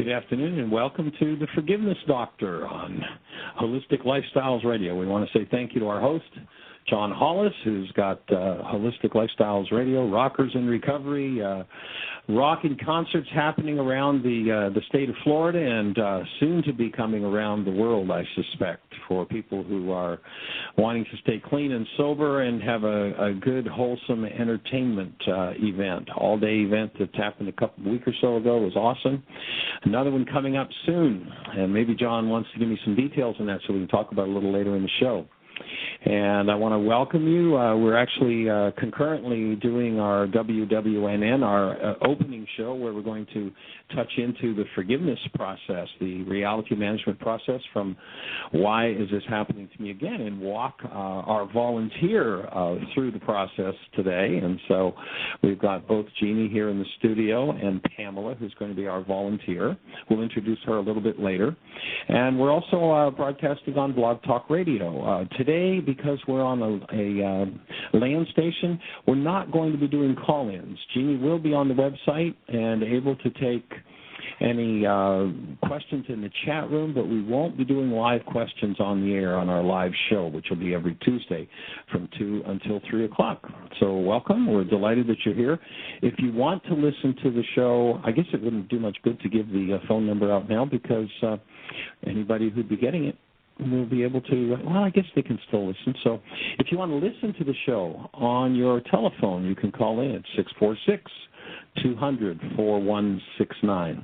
Good afternoon and welcome to the Forgiveness Doctor on Holistic Lifestyles Radio. We want to say thank you to our host, John Hollis, who's got Holistic Lifestyles Radio, Rockers in Recovery, rocking concerts happening around the state of Florida and soon to be coming around the world, I suspect, for people who are wanting to stay clean and sober and have a good, wholesome entertainment event, all-day event that happened a week or so ago. It was awesome. Another one coming up soon, and maybe John wants to give me some details on that so we can talk about it a little later in the show. And I want to welcome you. We're actually concurrently doing our WWNN, our opening show, where we're going to touch into the forgiveness process, the reality management process from why is this happening to me again, and walk our volunteer through the process today. And so we've got both Jeannie here in the studio and Pamela, who's going to be our volunteer. We'll introduce her a little bit later. And we're also broadcasting on Blog Talk Radio. Today, because we're on a land station, we're not going to be doing call-ins. Jeannie will be on the website and able to take any questions in the chat room, but we won't be doing live questions on the air on our live show, which will be every Tuesday from 2 until 3 o'clock. So welcome. We're delighted that you're here. If you want to listen to the show, I guess it wouldn't do much good to give the phone number out now because anybody who'd be getting it will be able to, well, I guess they can still listen. So if you want to listen to the show on your telephone, you can call in at 646-200-4169,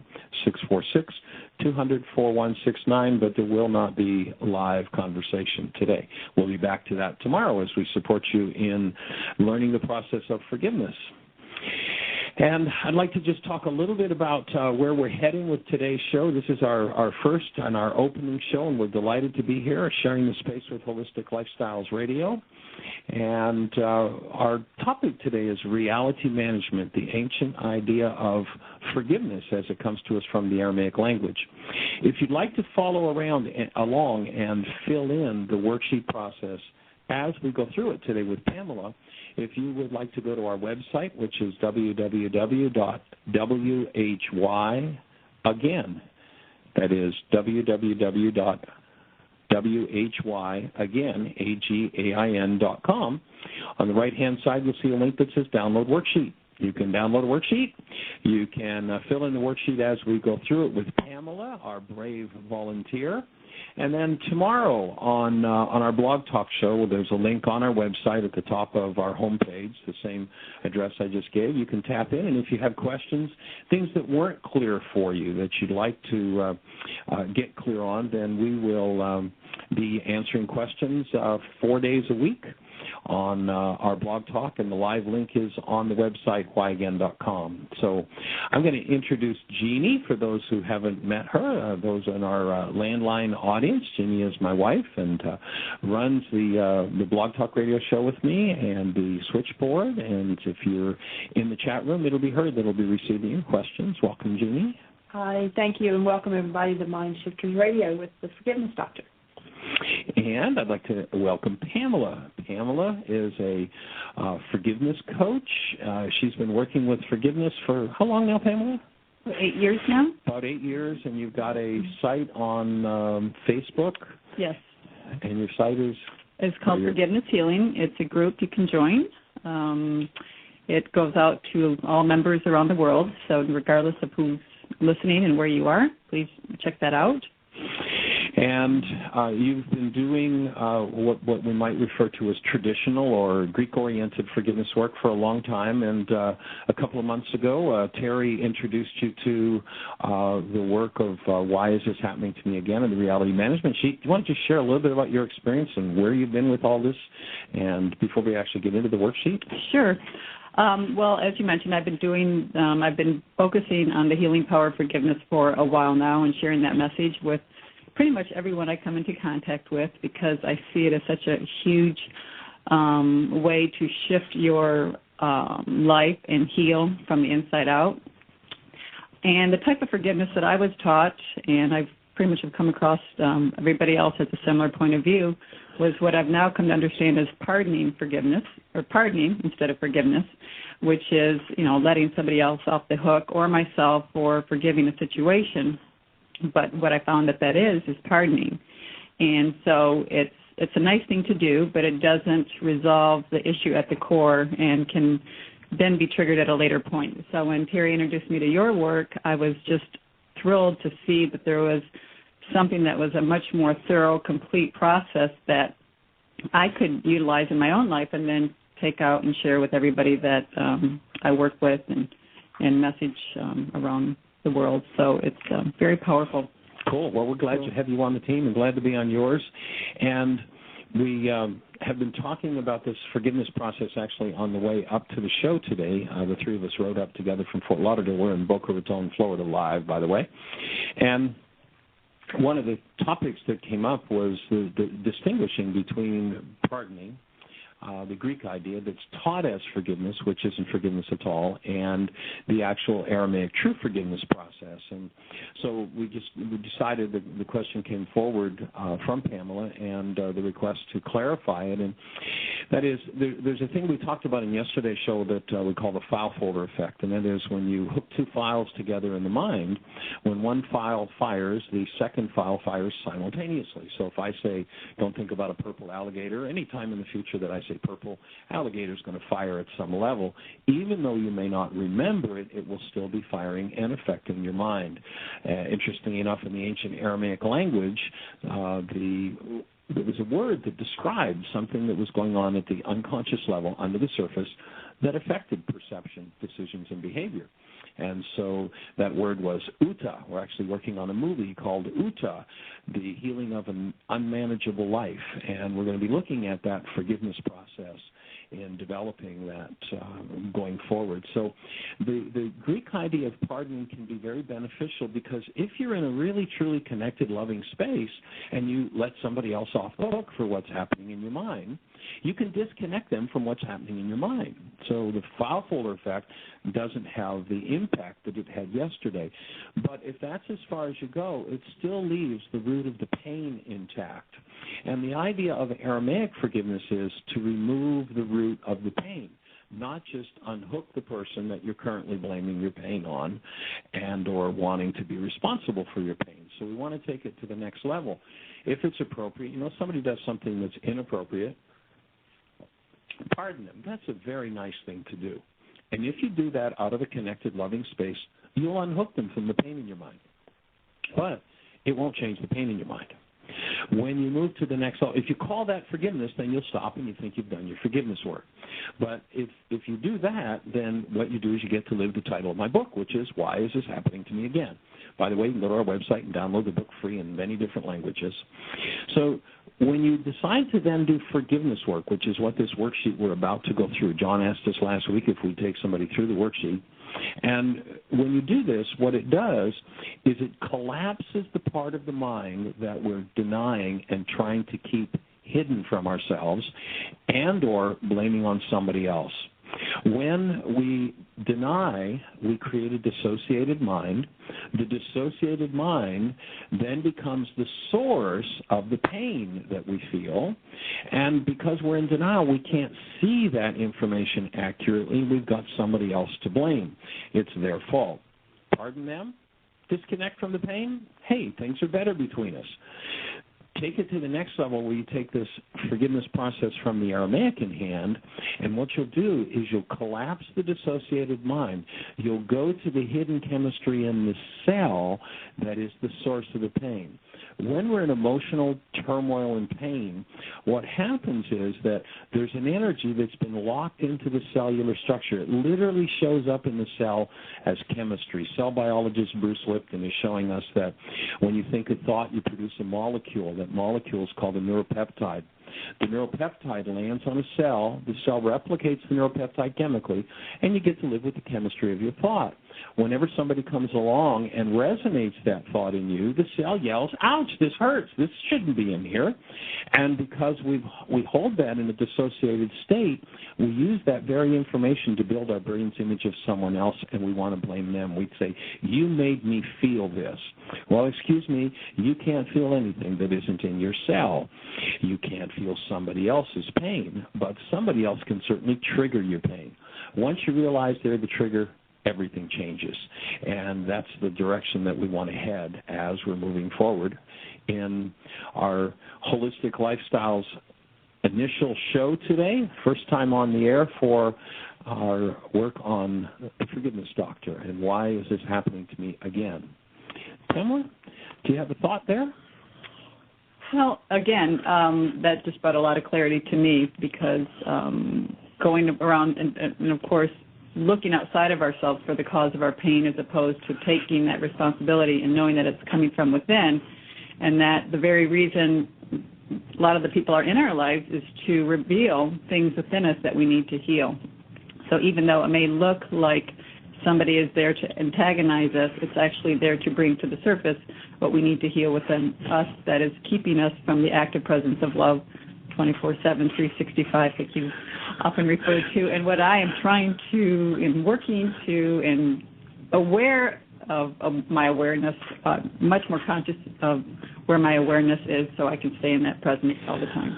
646-200-4169, but there will not be live conversation today. We'll be back to that tomorrow as we support you in learning the process of forgiveness. And I'd like to just talk a little bit about where we're heading with today's show. This is our first and our opening show, and we're delighted to be here sharing the space with Holistic Lifestyles Radio. And our topic today is reality management, the ancient idea of forgiveness as it comes to us from the Aramaic language. If you'd like to follow along and fill in the worksheet process as we go through it today with Pamela, if you would like to go to our website, which is www.why, again, that is www.why.com. On the right-hand side, you'll see a link that says Download Worksheet. You can download a worksheet. You can fill in the worksheet as we go through it with Pamela, our brave volunteer. And then tomorrow on our Blog Talk show, there's a link on our website at the top of our homepage, the same address I just gave. You can tap in, and if you have questions, things that weren't clear for you that you'd like to get clear on, then we will be answering questions 4 days a week on our Blog Talk, and the live link is on the website, whyagain.com. So I'm going to introduce Jeannie for those who haven't met her, those in our landline audience. Jeannie is my wife and runs the Blog Talk Radio show with me and the switchboard. And if you're in the chat room, it'll be her that'll be receiving your questions. Welcome, Jeannie. Hi, thank you, and welcome everybody to MindShifters Radio with the Forgiveness Doctor. And I'd like to welcome Pamela. Pamela is a forgiveness coach. She's been working with forgiveness for how long now, Pamela? 8 years now. About 8 years, and you've got a site on Facebook? Yes. And your site is? It's called Forgiveness Healing. It's a group you can join. It goes out to all members around the world, so regardless of who's listening and where you are, please check that out. And you've been doing what we might refer to as traditional or Greek-oriented forgiveness work for a long time. And a couple of months ago, Terry introduced you to the work of Why Is This Happening to Me Again and the Reality Management Sheet. Do you want to just share a little bit about your experience and where you've been with all this, and before we actually get into the worksheet? Sure. Well, as you mentioned, I've been focusing on the healing power of forgiveness for a while now and sharing that message with pretty much everyone I come into contact with, because I see it as such a huge way to shift your life and heal from the inside out. And the type of forgiveness that I was taught, and I've pretty much have come across everybody else has a similar point of view, was what I've now come to understand as pardoning forgiveness, or pardoning instead of forgiveness, which is, letting somebody else off the hook or myself for forgiving a situation But what I found that is pardoning. And so it's a nice thing to do, but it doesn't resolve the issue at the core and can then be triggered at a later point. So when Terry introduced me to your work, I was just thrilled to see that there was something that was a much more thorough, complete process that I could utilize in my own life and then take out and share with everybody that I work with and message around the world. So it's very powerful. Cool. Well, we're glad to have you on the team and glad to be on yours. And we have been talking about this forgiveness process actually on the way up to the show today. The three of us rode up together from Fort Lauderdale. We're in Boca Raton, Florida live, by the way. And one of the topics that came up was the distinguishing between pardoning, the Greek idea that's taught as forgiveness, which isn't forgiveness at all, and the actual Aramaic true forgiveness process. And so we decided that the question came forward from Pamela and the request to clarify it. And that is, there's a thing we talked about in yesterday's show that we call the file folder effect, and that is when you hook two files together in the mind, when one file fires, the second file fires simultaneously. So if I say, don't think about a purple alligator, any time in the future that I say purple alligator is going to fire at some level, even though you may not remember it, it will still be firing and affecting your mind. Interestingly enough, in the ancient Aramaic language, there was a word that described something that was going on at the unconscious level under the surface that affected perception, decisions, and behavior. And so that word was uta. We're actually working on a movie called Uta, The Healing of an Unmanageable Life. And we're going to be looking at that forgiveness process in developing that going forward. So the Greek idea of pardoning can be very beneficial because if you're in a really, truly connected, loving space and you let somebody else off the hook for what's happening in your mind, you can disconnect them from what's happening in your mind. So the file folder effect doesn't have the impact that it had yesterday. But if that's as far as you go, it still leaves the root of the pain intact. And the idea of Aramaic forgiveness is to remove the root of the pain, not just unhook the person that you're currently blaming your pain on and or wanting to be responsible for your pain. So we want to take it to the next level. If it's appropriate, somebody does something that's inappropriate, pardon them. That's a very nice thing to do. And if you do that out of a connected, loving space, you'll unhook them from the pain in your mind. But it won't change the pain in your mind. When you move to the next level, if you call that forgiveness, then you'll stop and you think you've done your forgiveness work. But if you do that, then what you do is you get to live the title of my book, which is Why Is This Happening to Me Again? By the way, you can go to our website and download the book free in many different languages. So when you decide to then do forgiveness work, which is what this worksheet we're about to go through, John asked us last week if we'd take somebody through the worksheet. And when you do this, what it does is it collapses the part of the mind that we're denying and trying to keep hidden from ourselves and or blaming on somebody else. When we deny, we create a dissociated mind. The dissociated mind then becomes the source of the pain that we feel. And because we're in denial, we can't see that information accurately. We've got somebody else to blame. It's their fault. Pardon them? Disconnect from the pain? Hey, things are better between us. Take it to the next level where you take this forgiveness process from the Aramaic in hand, and what you'll do is you'll collapse the dissociated mind. You'll go to the hidden chemistry in the cell that is the source of the pain. When we're in emotional turmoil and pain, what happens is that there's an energy that's been locked into the cellular structure. It literally shows up in the cell as chemistry. Cell biologist Bruce Lipton is showing us that when you think a thought, you produce a molecule. That molecule is called a neuropeptide. The neuropeptide lands on a cell. The cell replicates the neuropeptide chemically, and you get to live with the chemistry of your thought. Whenever somebody comes along and resonates that thought in you, the cell yells, ouch, this hurts. This shouldn't be in here. And because we hold that in a dissociated state, we use that very information to build our brain's image of someone else, and we want to blame them. We'd say, you made me feel this. Well, excuse me, you can't feel anything that isn't in your cell. You can't feel somebody else's pain, but somebody else can certainly trigger your pain. Once you realize they're the trigger, everything changes. And that's the direction that we want to head as we're moving forward. In our Holistic Lifestyles initial show today, first time on the air for our work on the Forgiveness Doctor and why is this happening to me again. Pamela, do you have a thought there? Well, again, that just brought a lot of clarity to me because going around and, of course, looking outside of ourselves for the cause of our pain as opposed to taking that responsibility and knowing that it's coming from within, and that the very reason a lot of the people are in our lives is to reveal things within us that we need to heal. So even though it may look like somebody is there to antagonize us, it's actually there to bring to the surface what we need to heal within us that is keeping us from the active presence of love 24/7, 365 that you often refer to. And what I am trying to, and working to, and aware of my awareness, much more conscious of where my awareness is so I can stay in that presence all the time.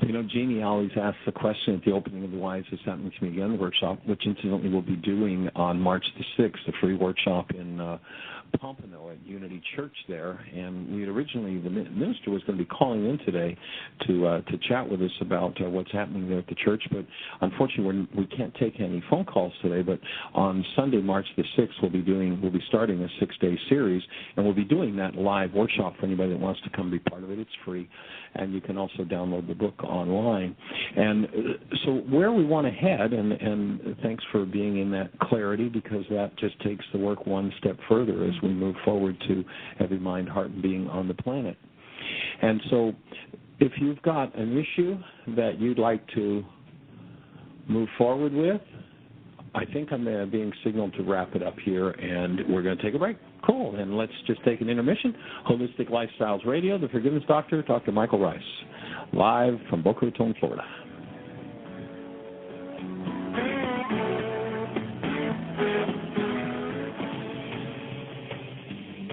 You know, Jeannie always asks the question at the opening of the Why Is This Happening to Me Again workshop, which incidentally we'll be doing on March the 6th, a free workshop in Pompano at Unity Church there, and we had originally, the minister was going to be calling in today to chat with us about what's happening there at the church, but unfortunately we can't take any phone calls today. But on Sunday, March the 6th, we'll be starting a 6-day series, and we'll be doing that live workshop for anybody that wants to come be part of it. It's free, and you can also download the book online. And so where we want to head, and thanks for being in that clarity, because that just takes the work one step further as we move forward to every mind, heart, and being on the planet. And so if you've got an issue that you'd like to move forward with, I think I'm being signaled to wrap it up here, and we're going to take a break. Cool, and let's just take an intermission. Holistic Lifestyles Radio, The Forgiveness Doctor, Dr. Michael Ryce, live from Boca Raton, Florida.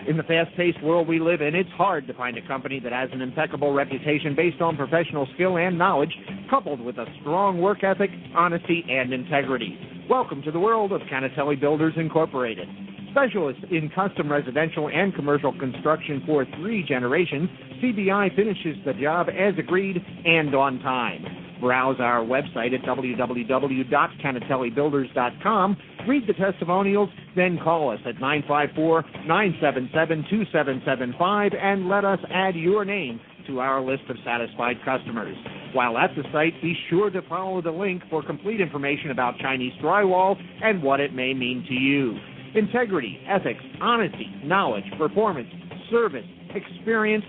In the fast-paced world we live in, it's hard to find a company that has an impeccable reputation based on professional skill and knowledge, coupled with a strong work ethic, honesty, and integrity. Welcome to the world of Canatelli Builders Incorporated. Specialists in custom residential and commercial construction for 3 generations, CBI finishes the job as agreed and on time. Browse our website at www.canatellibuilders.com, read the testimonials, then call us at 954-977-2775 and let us add your name to our list of satisfied customers. While at the site, be sure to follow the link for complete information about Chinese drywall and what it may mean to you. Integrity, ethics, honesty, knowledge, performance, service, experience,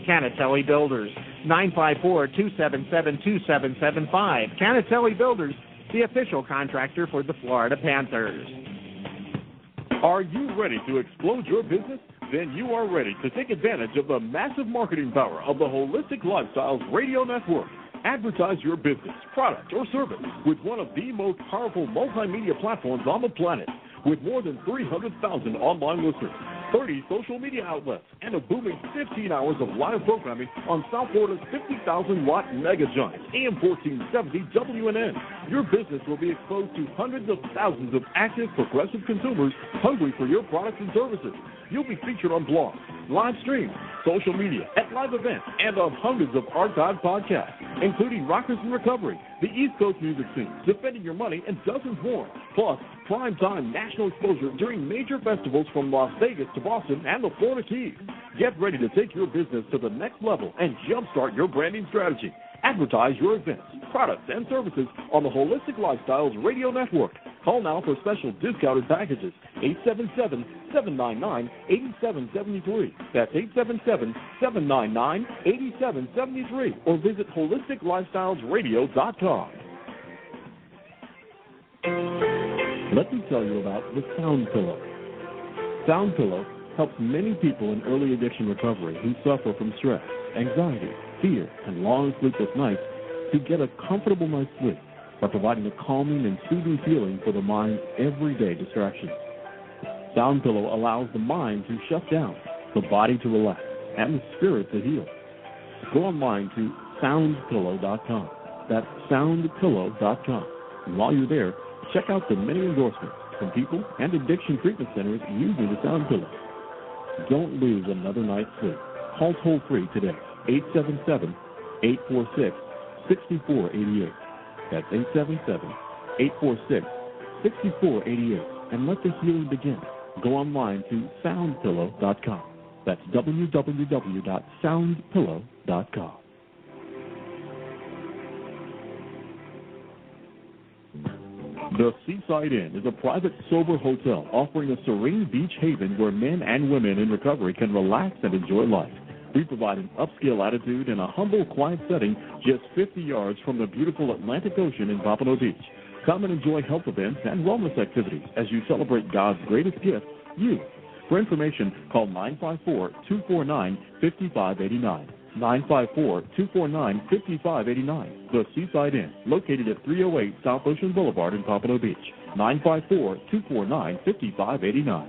Canatelli Builders. 954-277-2775. Canatelli Builders, the official contractor for the Florida Panthers. Are you ready to explode your business? Then you are ready to take advantage of the massive marketing power of the Holistic Lifestyles Radio Network. Advertise your business, product, or service with one of the most powerful multimedia platforms on the planet. With more than 300,000 online listeners, 30 social media outlets, and a booming 15 hours of live programming on South Florida's 50,000-watt mega giant, AM 1470 WNN. Your business will be exposed to hundreds of thousands of active, progressive consumers hungry for your products and services. You'll be featured on blogs, live streams, social media, at live events, and on hundreds of archived podcasts, including Rockers in Recovery, the East Coast music scene, Defending Your Money, and dozens more. Plus, prime-time national exposure during major festivals from Las Vegas to Boston and the Florida Keys. Get ready to take your business to the next level and jumpstart your branding strategy. Advertise your events, products, and services on the Holistic Lifestyles Radio Network. Call now for special discounted packages, 877-799-8773. That's 877-799-8773. Or visit HolisticLifestylesRadio.com. Let me tell you about the Sound Pillow. Sound Pillow helps many people in early addiction recovery who suffer from stress, anxiety, fear, and long sleepless nights to get a comfortable night's sleep by providing a calming and soothing feeling for the mind's everyday distractions. Sound Pillow allows the mind to shut down, the body to relax, and the spirit to heal. Go online to soundpillow.com. That's soundpillow.com. And while you're there, check out the many endorsements, from people and addiction treatment centers using the Sound Pillow. Don't lose another night's sleep. Call toll-free today, 877-846-6488. That's 877-846-6488. And let the healing begin. Go online to soundpillow.com. That's www.soundpillow.com. The Seaside Inn is a private, sober hotel offering a serene beach haven where men and women in recovery can relax and enjoy life. We provide an upscale attitude in a humble, quiet setting just 50 yards from the beautiful Atlantic Ocean in Pompano Beach. Come and enjoy health events and wellness activities as you celebrate God's greatest gift, you. For information, call 954-249-5589. 954-249-5589. The Seaside Inn, located at 308 South Ocean Boulevard in Pompano Beach. 954-249-5589.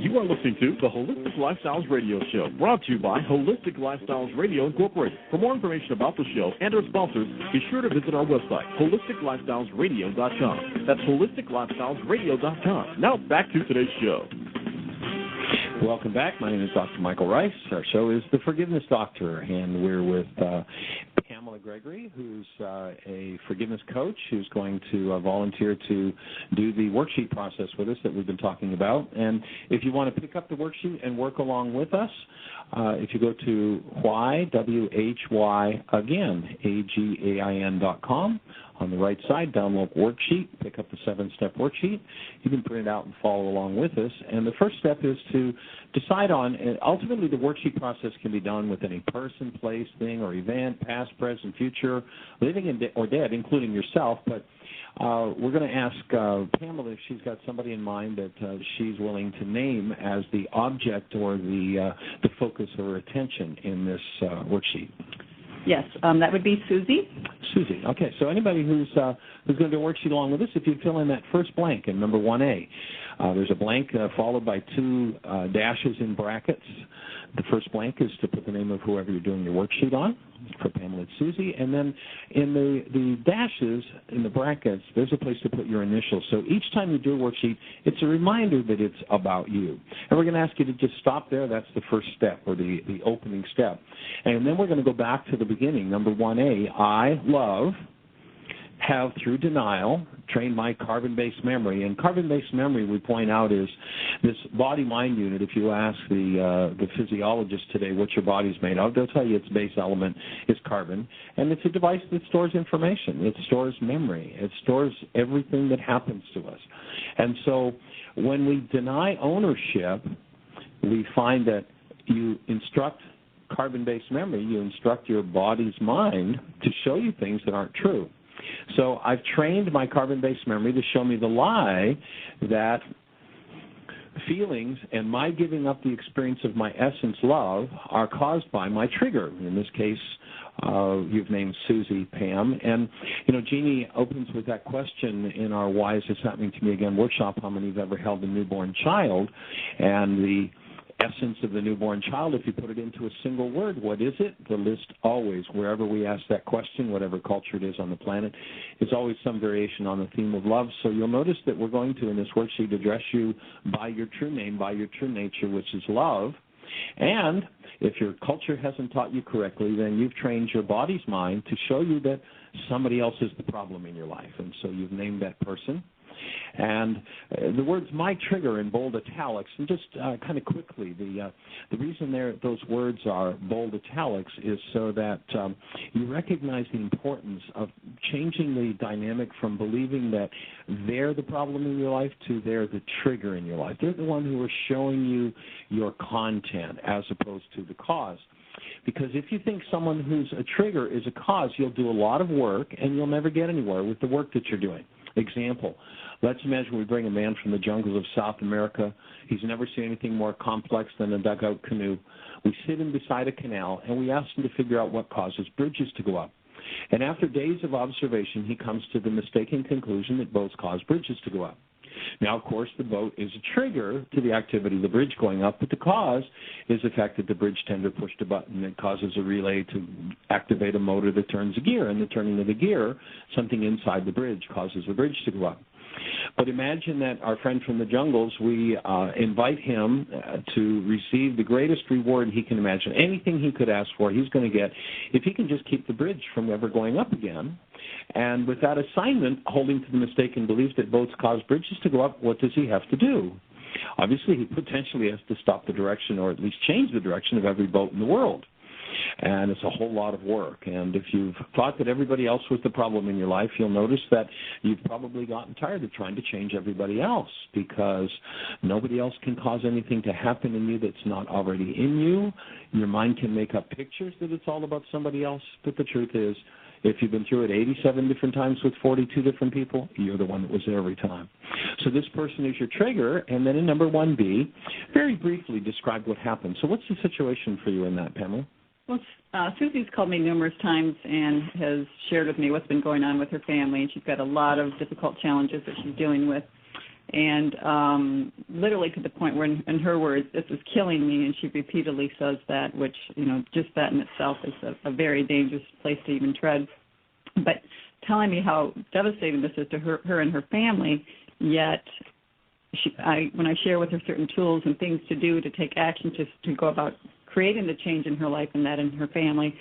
You are listening to the Holistic Lifestyles Radio Show, brought to you by Holistic Lifestyles Radio Incorporated. For more information about the show and our sponsors, be sure to visit our website, holisticlifestylesradio.com. That's holisticlifestylesradio.com. Now back to today's show. Welcome back. My name is Dr. Michael Ryce. Our show is The Forgiveness Doctor, and we're with Pamela Gregory, who's a forgiveness coach who's going to volunteer to do the worksheet process with us that we've been talking about. And if you want to pick up the worksheet and work along with us, if you go to whyagain.com, on the right side, download worksheet, pick up the 7-step worksheet. You can print it out and follow along with us. And the first step is to decide on, and ultimately the worksheet process can be done with any person, place, thing, or event, past, present, future, living or dead, including yourself. But we're going to ask Pamela if she's got somebody in mind that she's willing to name as the object or the focus of her attention in this worksheet. Yes, that would be Susie. Susie. Okay, so anybody who's going to do a worksheet along with us, if you fill in that first blank in number 1A, there's a blank followed by 2 dashes in brackets. The first blank is to put the name of whoever you're doing your worksheet on. For Pamela, it's Susie. And then in the dashes, in the brackets, there's a place to put your initials. So each time you do a worksheet, it's a reminder that it's about you. And we're going to ask you to just stop there. That's the first step, or the opening step. And then we're going to go back to the beginning. Number 1A, I love, have through denial, trained my carbon-based memory. And carbon-based memory, we point out, is this body-mind unit. If you ask the physiologist today what your body's made of, they'll tell you its base element is carbon. And it's a device that stores information. It stores memory. It stores everything that happens to us. And so when we deny ownership, we find that you instruct carbon-based memory, you instruct your body's mind to show you things that aren't true. So I've trained my carbon-based memory to show me the lie that feelings and my giving up the experience of my essence love are caused by my trigger. In this case, you've named Susie, Pam. And, Jeannie opens with that question in our Why Is This Happening to Me Again workshop, how many have ever held a newborn child? And the essence of the newborn child, if you put it into a single word, what is it? The list always, wherever we ask that question, whatever culture it is on the planet, is always some variation on the theme of love. So you'll notice that we're going to, in this worksheet, address you by your true name, by your true nature, which is love. And if your culture hasn't taught you correctly, then you've trained your body's mind to show you that somebody else is the problem in your life. And so you've named that person. And the words "my trigger" in bold italics, and just kind of quickly, the reason those words are bold italics is so that you recognize the importance of changing the dynamic from believing that they're the problem in your life to they're the trigger in your life. They're the one who are showing you your content as opposed to the cause. Because if you think someone who's a trigger is a cause, you'll do a lot of work and you'll never get anywhere with the work that you're doing. Example, let's imagine we bring a man from the jungles of South America. He's never seen anything more complex than a dugout canoe. We sit him beside a canal, and we ask him to figure out what causes bridges to go up. And after days of observation, he comes to the mistaken conclusion that boats cause bridges to go up. Now, of course, the boat is a trigger to the activity of the bridge going up, but the cause is the fact that the bridge tender pushed a button that causes a relay to activate a motor that turns a gear, and the turning of the gear, something inside the bridge, causes the bridge to go up. But imagine that our friend from the jungles, we invite him to receive the greatest reward he can imagine. Anything he could ask for, he's going to get if he can just keep the bridge from ever going up again. And with that assignment, holding to the mistaken belief that boats cause bridges to go up, what does he have to do? Obviously, he potentially has to stop the direction or at least change the direction of every boat in the world. And it's a whole lot of work. And if you've thought that everybody else was the problem in your life, you'll notice that you've probably gotten tired of trying to change everybody else, because nobody else can cause anything to happen in you that's not already in you. Your mind can make up pictures that it's all about somebody else, but the truth is, if you've been through it 87 different times with 42 different people, you're the one that was there every time. So this person is your trigger, and then in number 1B, very briefly describe what happened. So what's the situation for you in that, Pamela? Well, Susie's called me numerous times and has shared with me what's been going on with her family, and she's got a lot of difficult challenges that she's dealing with. And literally to the point where, in her words, this is killing me, and she repeatedly says that, which, just that in itself is a very dangerous place to even tread. But telling me how devastating this is to her and her family, yet when I share with her certain tools and things to do to take action to go about creating the change in her life and that in her family,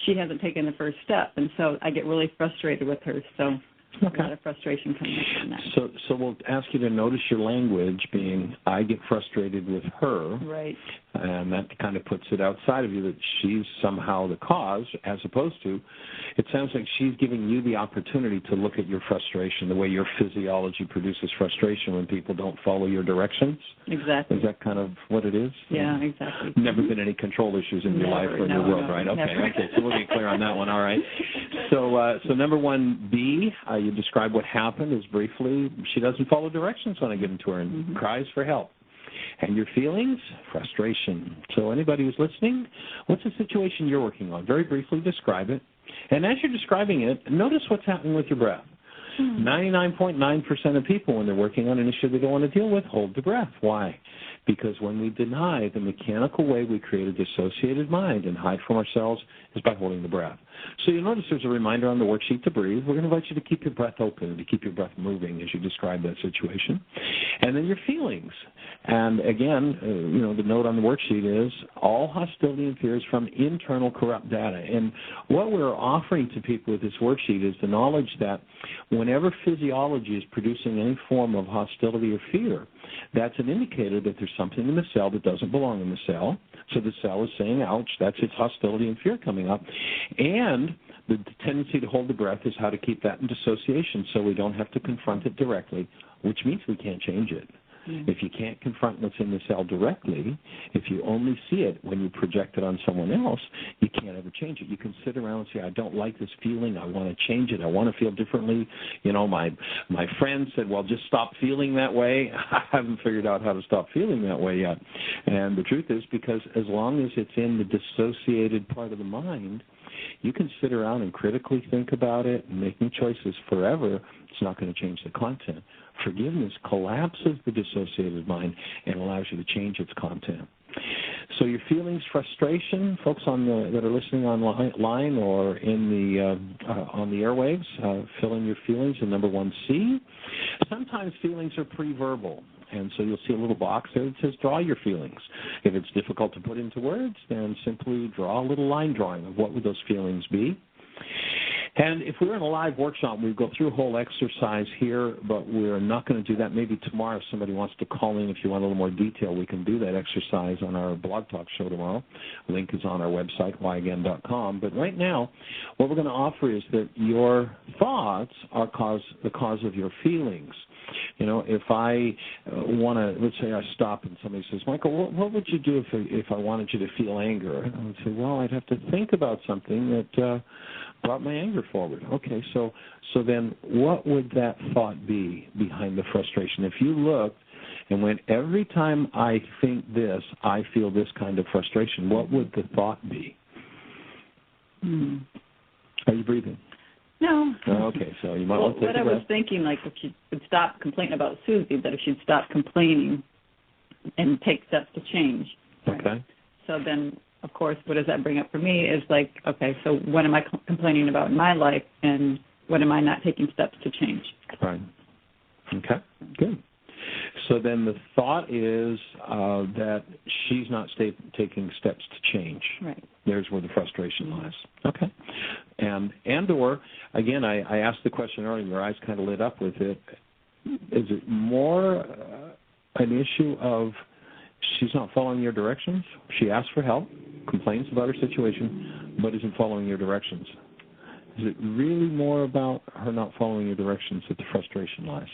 she hasn't taken the first step. And so I get really frustrated with her. So a lot of frustration coming up on that. So we'll ask you to notice your language being, I get frustrated with her. Right. And that kind of puts it outside of you that she's somehow the cause, as opposed to, it sounds like she's giving you the opportunity to look at your frustration, the way your physiology produces frustration when people don't follow your directions. Exactly. Is that kind of what it is? Yeah, exactly. Never been any control issues in your life or in your world, right? Okay, so we'll be clear on that one, all right. So number 1B, you describe what happened is briefly, she doesn't follow directions when I give them to her and cries for help. And your feelings? Frustration. So anybody who's listening, what's the situation you're working on? Very briefly describe it. And as you're describing it, notice what's happening with your breath. 99.9% of people, when they're working on an issue they don't want to deal with, hold the breath. Why? Because when we deny, the mechanical way we create a dissociated mind and hide from ourselves is by holding the breath. So you'll notice there's a reminder on the worksheet to breathe. We're going to invite you to keep your breath open, to keep your breath moving as you describe that situation. And then your feelings. And again, the note on the worksheet is all hostility and fear is from internal corrupt data. And what we're offering to people with this worksheet is the knowledge that whenever physiology is producing any form of hostility or fear, that's an indicator that there's something in the cell that doesn't belong in the cell. So the cell is saying, ouch, that's its hostility and fear coming up. And the tendency to hold the breath is how to keep that in dissociation so we don't have to confront it directly, which means we can't change it. If you can't confront what's in the cell directly, if you only see it when you project it on someone else, you can't ever change it. You can sit around and say, I don't like this feeling. I want to change it. I want to feel differently. My friend said, well, just stop feeling that way. I haven't figured out how to stop feeling that way yet. And the truth is, because as long as it's in the dissociated part of the mind, you can sit around and critically think about it and making choices forever. It's not going to change the content. Forgiveness collapses the dissociated mind and allows you to change its content. So your feelings, frustration, folks that are listening online or in the on the airwaves, fill in your feelings in number 1C. Sometimes feelings are pre-verbal. And so you'll see a little box there that says draw your feelings. If it's difficult to put into words, then simply draw a little line drawing of what would those feelings be. And if we were in a live workshop, we'd go through a whole exercise here, but we're not going to do that. Maybe tomorrow if somebody wants to call in, if you want a little more detail, we can do that exercise on our Blog Talk show tomorrow. Link is on our website, whyagain.com. But right now, what we're going to offer is that your thoughts are the cause of your feelings. If I want to, let's say I stop and somebody says, Michael, what would you do if I wanted you to feel anger? And I would say, well, I'd have to think about something that brought my anger forward. Okay, so then what would that thought be behind the frustration? If you looked and went, every time I think this, I feel this kind of frustration, what would the thought be? Are you breathing? No. Oh, okay, so you might want to take what a I was breath. thinking, like if she would stop complaining about Susie, that if she'd stop complaining and take steps to change. Right? Okay. So then, of course, what does that bring up for me is like, okay, so what am I complaining about in my life, and what am I not taking steps to change? Right. Okay, good. So then the thought is that she's not taking steps to change. Right. There's where the frustration lies. Okay. And or, again, I asked the question earlier, your eyes kind of lit up with it. Is it more an issue of she's not following your directions? She asks for help, complains about her situation, but isn't following your directions. Is it really more about her not following your directions that the frustration lies?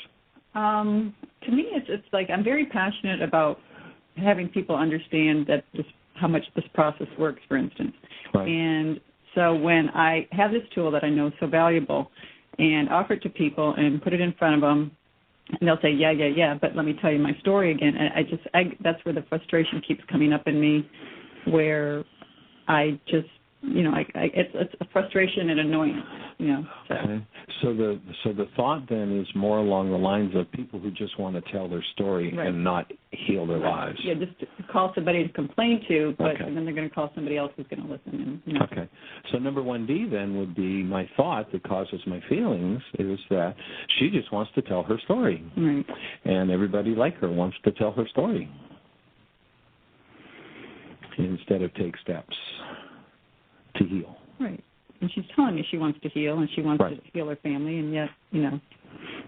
To me, it's like I'm very passionate about having people understand that how much this process works, for instance. Right. And so when I have this tool that I know is so valuable and offer it to people and put it in front of them, and they'll say, yeah, but let me tell you my story again. And that's where the frustration keeps coming up in me, where I just, it's a frustration and annoyance, So. Okay. So the thought then is more along the lines of people who just want to tell their story Right. and not heal their lives. Yeah, just to call somebody to complain to, but Okay. and then they're going to call somebody else who's going to listen. And, Okay. So number 1D then would be my thought that causes my feelings is that she just wants to tell her story. Right. And everybody like her wants to tell her story instead of take steps to heal. Right. And she's telling me she wants to heal and she wants Right. to heal her family, and yet,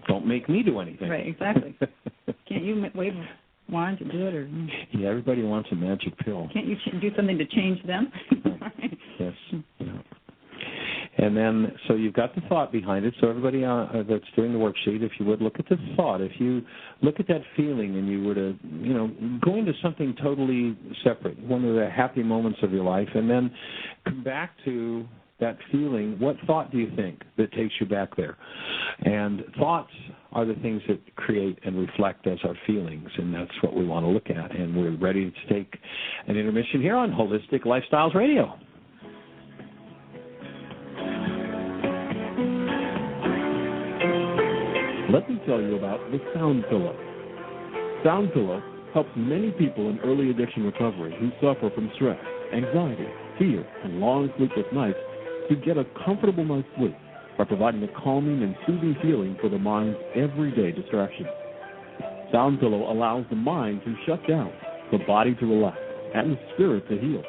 Don't make me do anything. Right, exactly. Can't you wave a wand to do it? Or Yeah, everybody wants a magic pill. can't you do something to change them? Right. Yes. Yeah. And then, so you've got the thought behind it. So everybody that's doing the worksheet, if you would look at the thought, if you look at that feeling and you were to, go into something totally separate, one of the happy moments of your life, and then come back to that feeling, what thought do you think that takes you back there? And thoughts are the things that create and reflect as our feelings, and that's what we want to look at. And we're ready to take an intermission here on Holistic Lifestyles Radio. Let me tell you about the Sound Pillow. Sound Pillow helps many people in early addiction recovery who suffer from stress, anxiety, fear, and long sleepless nights to get a comfortable night's sleep by providing a calming and soothing feeling for the mind's everyday distractions. Sound Pillow allows the mind to shut down, the body to relax, and the spirit to heal.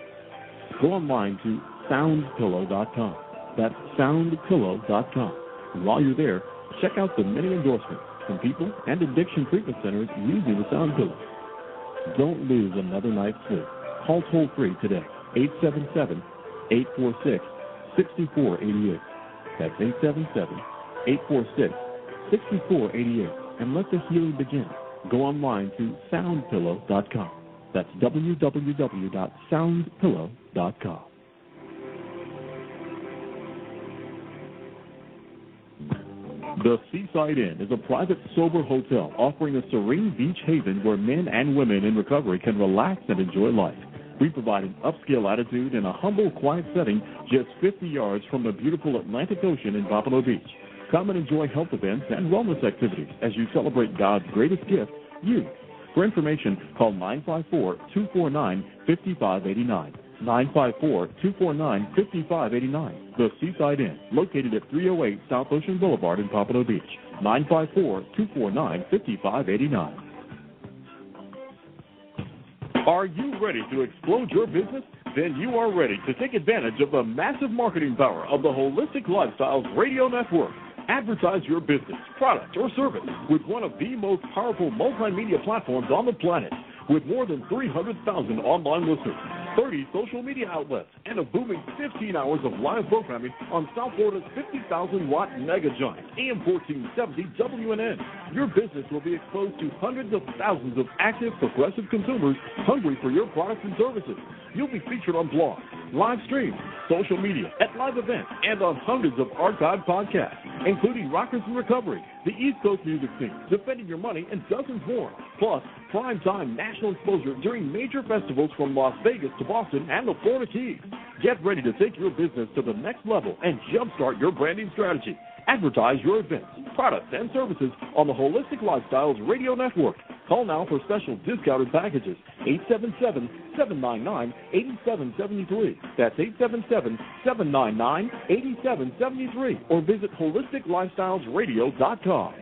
Go online to soundpillow.com. That's soundpillow.com. And while you're there, check out the many endorsements from people and addiction treatment centers using the Sound Pillow. Don't lose another night's sleep. Call toll-free today, 877-846-6488. That's 877-846-6488. And let the healing begin. Go online to soundpillow.com. That's www.soundpillow.com. The Seaside Inn is a private, sober hotel offering a serene beach haven where men and women in recovery can relax and enjoy life. We provide an upscale attitude in a humble, quiet setting just 50 yards from the beautiful Atlantic Ocean in Pompano Beach. Come and enjoy health events and wellness activities as you celebrate God's greatest gift, you. For information, call 954-249-5589. 954-249-5589. The Seaside Inn, located at 308 South Ocean Boulevard in Pompano Beach. 954-249-5589. Are you ready to explode your business? Then you are ready to take advantage of the massive marketing power of the Holistic Lifestyles Radio Network. Advertise your business, product, or service with one of the most powerful multimedia platforms on the planet. With more than 300,000 online listeners, 30 social media outlets, and a booming 15 hours of live programming on South Florida's 50,000-watt mega giant, AM 1470 WNN. Your business will be exposed to hundreds of thousands of active, progressive consumers hungry for your products and services. You'll be featured on blogs, live streams, social media, at live events, and on hundreds of archived podcasts, including Rockers in Recovery, the East Coast music scene, Defending Your Money, and dozens more. Plus, prime-time national exposure during major festivals from Las Vegas to Boston and the Florida Keys. Get ready to take your business to the next level and jumpstart your branding strategy. Advertise your events, products, and services on the Holistic Lifestyles Radio Network. Call now for special discounted packages, 877-799-8773. That's 877-799-8773. Or visit HolisticLifestylesRadio.com.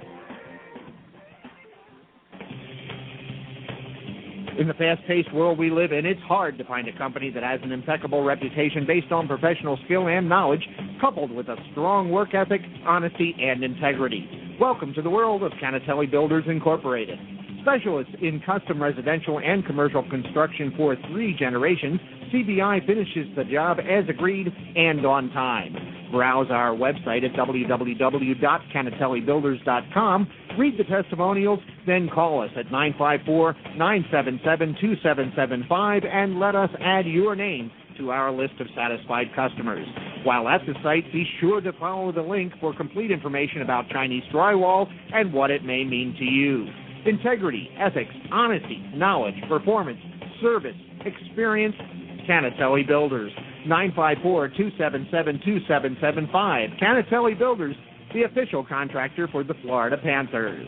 In the fast-paced world we live in, it's hard to find a company that has an impeccable reputation based on professional skill and knowledge, coupled with a strong work ethic, honesty, and integrity. Welcome to the world of Canatelli Builders Incorporated. Specialists in custom residential and commercial construction for 3 generations, CBI finishes the job as agreed and on time. Browse our website at www.canatellibuilders.com, read the testimonials, then call us at 954-977-2775 and let us add your name to our list of satisfied customers. While at the site, be sure to follow the link for complete information about Chinese drywall and what it may mean to you. Integrity, ethics, honesty, knowledge, performance, service, experience, Canatelli Builders. 954-277-2775. Canatelli Builders, the official contractor for the Florida Panthers.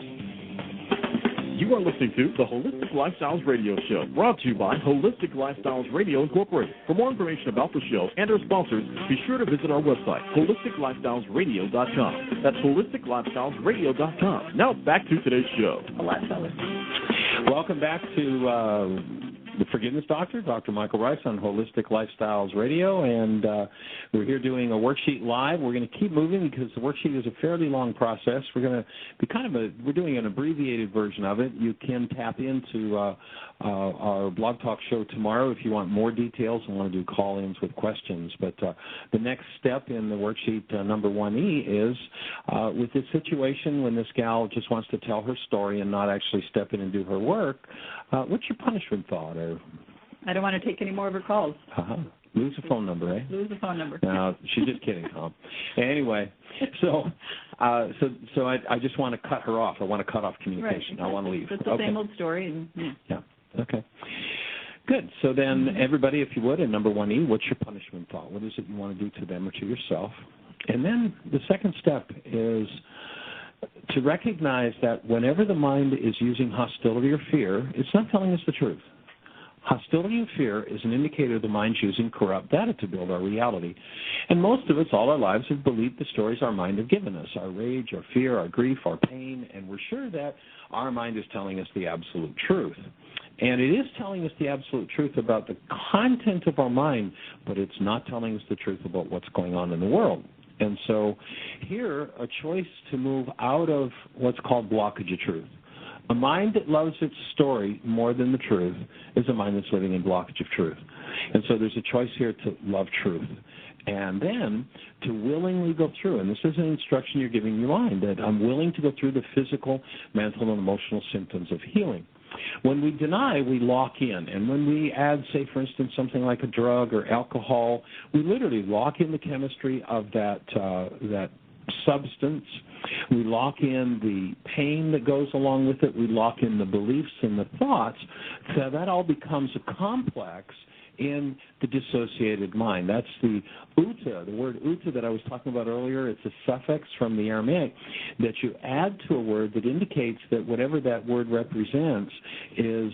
You are listening to the Holistic Lifestyles Radio Show, brought to you by Holistic Lifestyles Radio Incorporated. For more information about the show and our sponsors, be sure to visit our website, HolisticLifestylesRadio.com. That's HolisticLifestylesRadio.com. Now back to today's show. Welcome back to the Forgiveness Doctor, Dr. Michael Ryce on Holistic Lifestyles Radio, and we're here doing a worksheet live. We're going to keep moving because the worksheet is a fairly long process. We're going to be we're doing an abbreviated version of it. You can tap into our blog talk show tomorrow if you want more details and want to do call-ins with questions. But the next step in the worksheet number 1E is with this situation when this gal just wants to tell her story and not actually step in and do her work, what's your punishment thought? I don't want to take any more of her calls. Lose the phone number, eh? Lose the phone number. No, she's just kidding, Tom. Anyway, so I just want to cut her off. I want to cut off communication. Right. I want to leave. It's the same old story. And, yeah. Okay. Good. So then, everybody, if you would, in number 1E, what's your punishment thought? What is it you want to do to them or to yourself? And then the second step is to recognize that whenever the mind is using hostility or fear, it's not telling us the truth. Hostility and fear is an indicator the mind's using corrupt data to build our reality. And most of us, all our lives, have believed the stories our mind have given us, our rage, our fear, our grief, our pain, and we're sure that our mind is telling us the absolute truth. And it is telling us the absolute truth about the content of our mind, but it's not telling us the truth about what's going on in the world. And so here, a choice to move out of what's called blockage of truth. A mind that loves its story more than the truth is a mind that's living in blockage of truth. And so there's a choice here to love truth. And then to willingly go through, and this is an instruction you're giving your mind, that I'm willing to go through the physical, mental, and emotional symptoms of healing. When we deny, we lock in. And when we add, say, for instance, something like a drug or alcohol, we literally lock in the chemistry of that substance. We lock in the pain that goes along with it. We lock in the beliefs and the thoughts. So that all becomes a complex in the dissociated mind. That's the uta, the word uta that I was talking about earlier. It's a suffix from the Aramaic that you add to a word that indicates that whatever that word represents is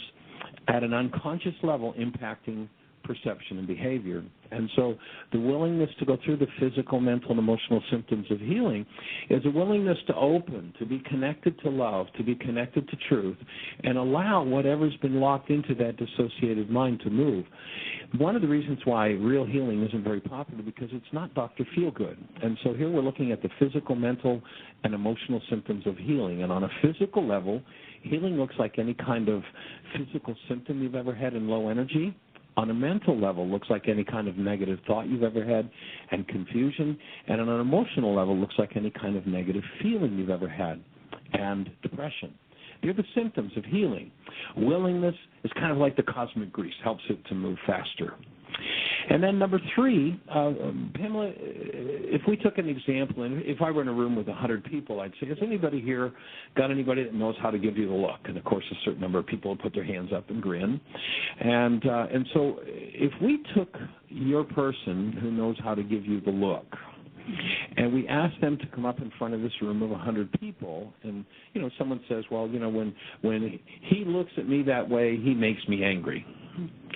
at an unconscious level impacting perception and behavior. And so the willingness to go through the physical, mental, and emotional symptoms of healing is a willingness to open, to be connected to love, to be connected to truth, and allow whatever's been locked into that dissociated mind to move. One of the reasons why real healing isn't very popular because it's not Dr. Feelgood. And so here we're looking at the physical, mental, and emotional symptoms of healing. And on a physical level, healing looks like any kind of physical symptom you've ever had in low energy. On a mental level, looks like any kind of negative thought you've ever had and confusion. And on an emotional level, looks like any kind of negative feeling you've ever had and depression. They're the symptoms of healing. Willingness is kind of like the cosmic grease, helps it to move faster. And then number 3, Pamela, if we took an example, and if I were in a room with 100 people, I'd say, has anybody here got anybody that knows how to give you the look? And, of course, a certain number of people would put their hands up and grin. And so if we took your person who knows how to give you the look, and we asked them to come up in front of this room of 100 people, and, someone says, well, when he looks at me that way, he makes me angry.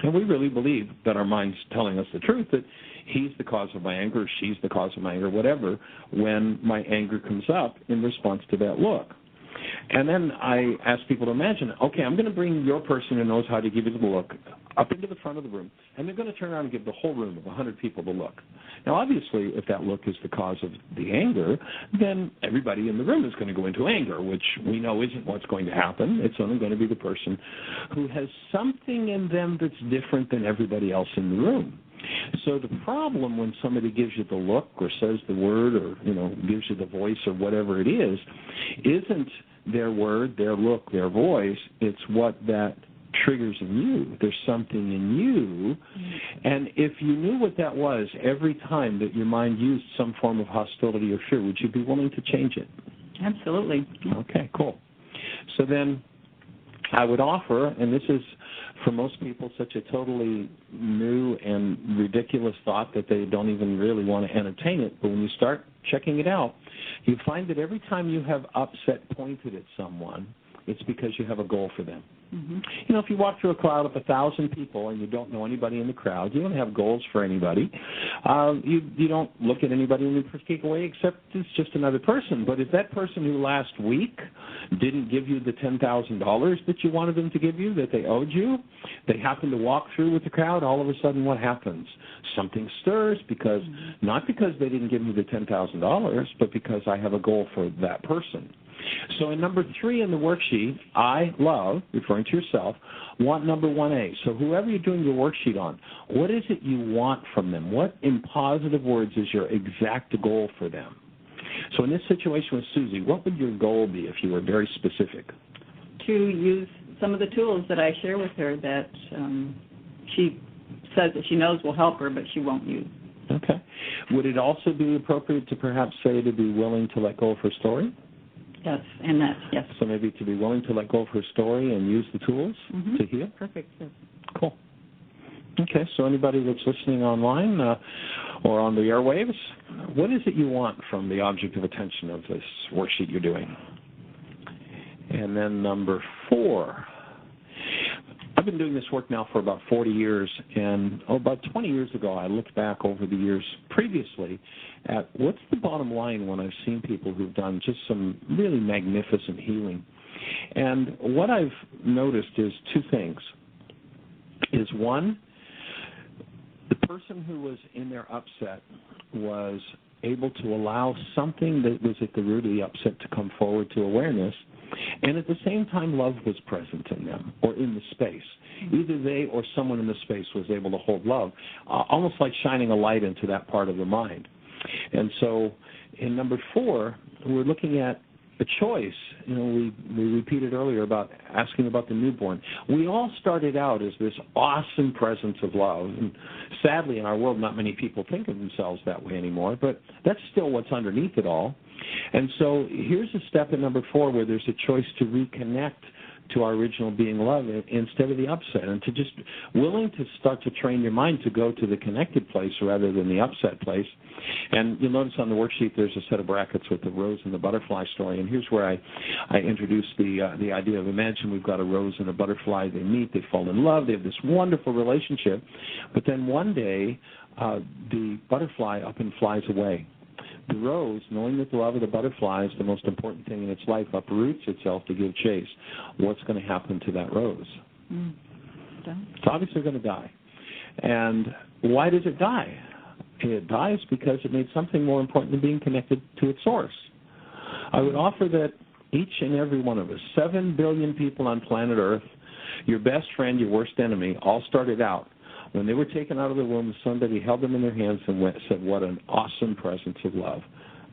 And we really believe that our mind's telling us the truth, that he's the cause of my anger, she's the cause of my anger, whatever, when my anger comes up in response to that look. And then I ask people to imagine, okay, I'm going to bring your person who knows how to give you the look up into the front of the room, and they're going to turn around and give the whole room of 100 people the look. Now, obviously, if that look is the cause of the anger, then everybody in the room is going to go into anger, which we know isn't what's going to happen. It's only going to be the person who has something in them that's different than everybody else in the room. So the problem when somebody gives you the look or says the word or, gives you the voice or whatever it is, isn't their word, their look, their voice. It's what that triggers in you. There's something in you. And if you knew what that was every time that your mind used some form of hostility or fear, would you be willing to change it? Absolutely. Okay, cool. So then I would offer, and this is for most people such a totally new and ridiculous thought that they don't even really want to entertain it, but when you start checking it out, you find that every time you have upset pointed at someone, it's because you have a goal for them. Mm-hmm. If you walk through a crowd of 1,000 people and you don't know anybody in the crowd, you don't have goals for anybody. You don't look at anybody in a particular way except it's just another person. But is that person who last week didn't give you the $10,000 that you wanted them to give you, that they owed you, they happen to walk through with the crowd, all of a sudden what happens? Something stirs because, not because they didn't give me the $10,000, but because I have a goal for that person. So in number 3 in the worksheet, I love, referring to yourself, want number 1A. So whoever you're doing your worksheet on, what is it you want from them? What, in positive words, is your exact goal for them? So in this situation with Susie, what would your goal be if you were very specific? To use some of the tools that I share with her that she says that she knows will help her, but she won't use. Okay. Would it also be appropriate to perhaps say to be willing to let go of her story? Yes, and that, yes. So maybe to be willing to let go of her story and use the tools to heal? Perfect. Yes. Cool. Okay, so anybody that's listening online or on the airwaves, what is it you want from the object of attention of this worksheet you're doing? And then number 4. I've been doing this work now for about 40 years, and about 20 years ago I looked back over the years previously at what's the bottom line when I've seen people who've done just some really magnificent healing. And what I've noticed is 2 things. Is one, the person who was in their upset was able to allow something that was at the root of the upset to come forward to awareness, and at the same time love was present in them or in the space. Either they or someone in the space was able to hold love, almost like shining a light into that part of the mind. And so in number 4, we're looking at a choice. We repeated earlier about asking about the newborn. We all started out as this awesome presence of love. And sadly, in our world, not many people think of themselves that way anymore, but that's still what's underneath it all. And so here's a step in number 4 where there's a choice to reconnect to our original being love instead of the upset, and to just willing to start to train your mind to go to the connected place rather than the upset place. And you'll notice on the worksheet there's a set of brackets with the rose and the butterfly story, and here's where I introduce the idea of, imagine we've got a rose and a butterfly. They meet, they fall in love, they have this wonderful relationship, but then one day the butterfly up and flies away. The rose, knowing that the love of the butterfly is the most important thing in its life, uproots itself to give chase. What's going to happen to that rose? It's obviously going to die. And why does it die? It dies because it made something more important than being connected to its source. I would offer that each and every one of us, 7 billion people on planet Earth, your best friend, your worst enemy, all started out when they were taken out of the womb, somebody held them in their hands and said, what an awesome presence of love.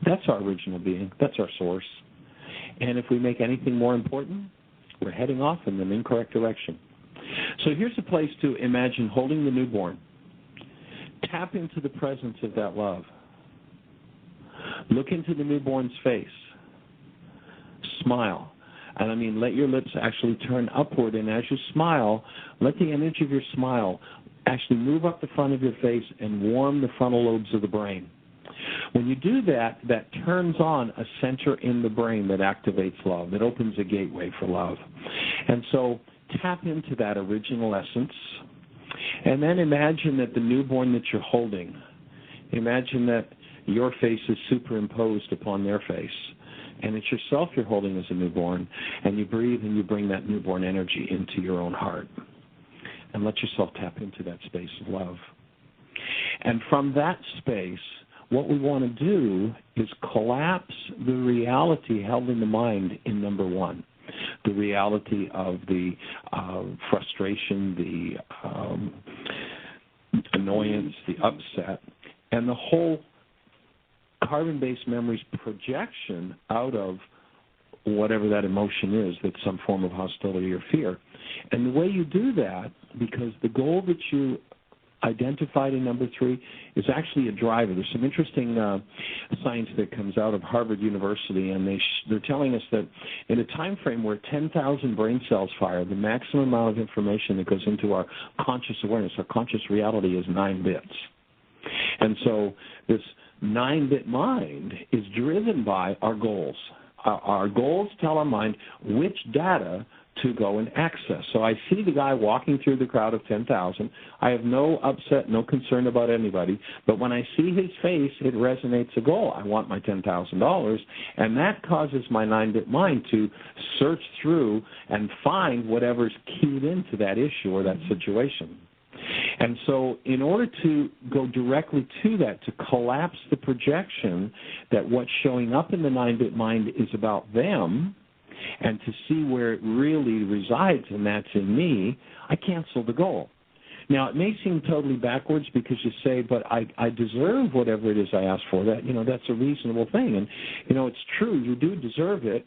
That's our original being. That's our source. And if we make anything more important, we're heading off in an incorrect direction. So here's a place to imagine holding the newborn, Tap into the presence of that love. Look into the newborn's face. Smile. And I mean, let your lips actually turn upward, and as you smile, let the energy of your smile actually move up the front of your face and warm the frontal lobes of the brain. When you do that, that turns on a center in the brain that activates love, that opens a gateway for love. And so tap into that original essence, and then imagine that the newborn that you're holding, imagine that your face is superimposed upon their face, and it's yourself you're holding as a newborn, and you breathe and you bring that newborn energy into your own heart. And let yourself tap into that space of love. And from that space, what we want to do is collapse the reality held in the mind in number one. The reality of the frustration, the annoyance, the upset, and the whole carbon-based memories projection out of whatever that emotion is, that's some form of hostility or fear. And the way you do that, because the goal that you identified in number three is actually a driver. There's some interesting science that comes out of Harvard University, and they're telling us that in a time frame where 10,000 brain cells fire, the maximum amount of information that goes into our conscious awareness, our conscious reality, is 9 bits. And so this 9-bit mind is driven by our goals. Our goals tell our mind which data to go and access. So I see the guy walking through the crowd of 10,000. I have no upset, no concern about anybody. But when I see his face, it resonates a goal. I want my $10,000. And that causes my 9-bit mind to search through and find whatever's keyed into that issue or that situation. And so in order to go directly to that, to collapse the projection that what's showing up in the 9-bit mind is about them, and to see where it really resides, and that's in me, I cancel the goal. Now, it may seem totally backwards because you say, but I deserve whatever it is I asked for. That's a reasonable thing. And, it's true, you do deserve it.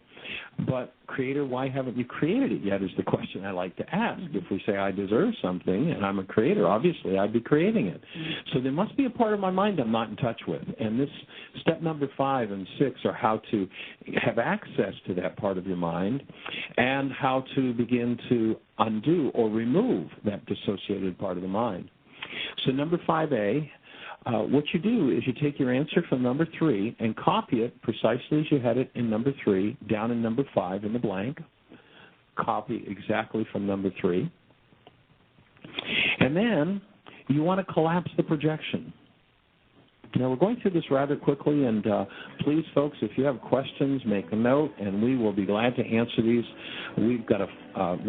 But, Creator, why haven't you created it yet is the question I like to ask. If we say I deserve something and I'm a creator, obviously I'd be creating it. So there must be a part of my mind I'm not in touch with. And this step number 5 and 6 are how to have access to that part of your mind and how to begin to undo or remove that dissociated part of the mind. So number 5A, what you do is you take your answer from number 3 and copy it precisely as you had it in number 3 down in number 5 in the blank. Copy exactly from number 3. And then you want to collapse the projection. Now, we're going through this rather quickly, and please, folks, if you have questions, make a note, and we will be glad to answer these. We'll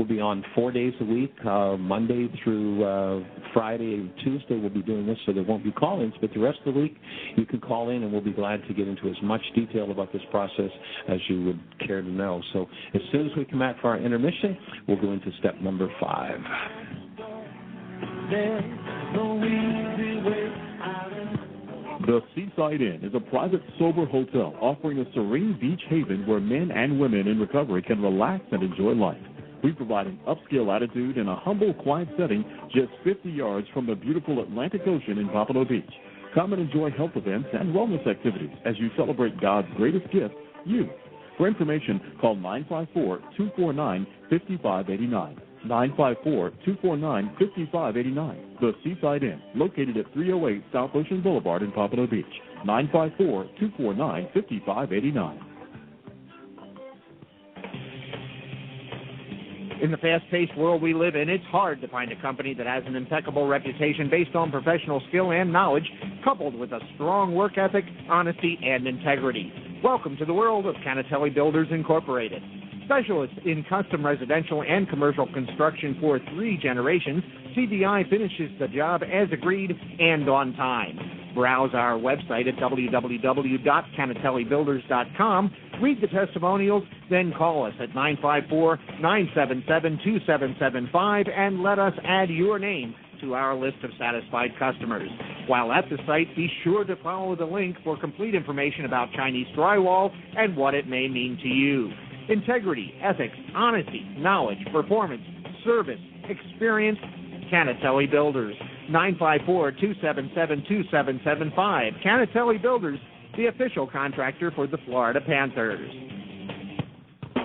be on 4 days a week, Monday through Friday and Tuesday. We'll be doing this, so there won't be call-ins, but the rest of the week you can call in, and we'll be glad to get into as much detail about this process as you would care to know. So as soon as we come out for our intermission, we'll go into step number 5. The Seaside Inn is a private, sober hotel offering a serene beach haven where men and women in recovery can relax and enjoy life. We provide an upscale attitude in a humble, quiet setting just 50 yards from the beautiful Atlantic Ocean in Pompano Beach. Come and enjoy health events and wellness activities as you celebrate God's greatest gift, you. For information, call 954-249-5589. 954-249-5589. The Seaside Inn, located at 308 South Ocean Boulevard in Pompano Beach. 954-249-5589. In the fast-paced world we live in, it's hard to find a company that has an impeccable reputation based on professional skill and knowledge, coupled with a strong work ethic, honesty, and integrity. Welcome to the world of Canatelli Builders Incorporated. Specialists in custom residential and commercial construction for 3 generations, CBI finishes the job as agreed and on time. Browse our website at www.canatellibuilders.com, read the testimonials, then call us at 954-977-2775 and let us add your name to our list of satisfied customers. While at the site, be sure to follow the link for complete information about Chinese drywall and what it may mean to you. Integrity, ethics, honesty, knowledge, performance, service, experience, Canatelli Builders. 954-277-2775. Canatelli Builders, the official contractor for the Florida Panthers.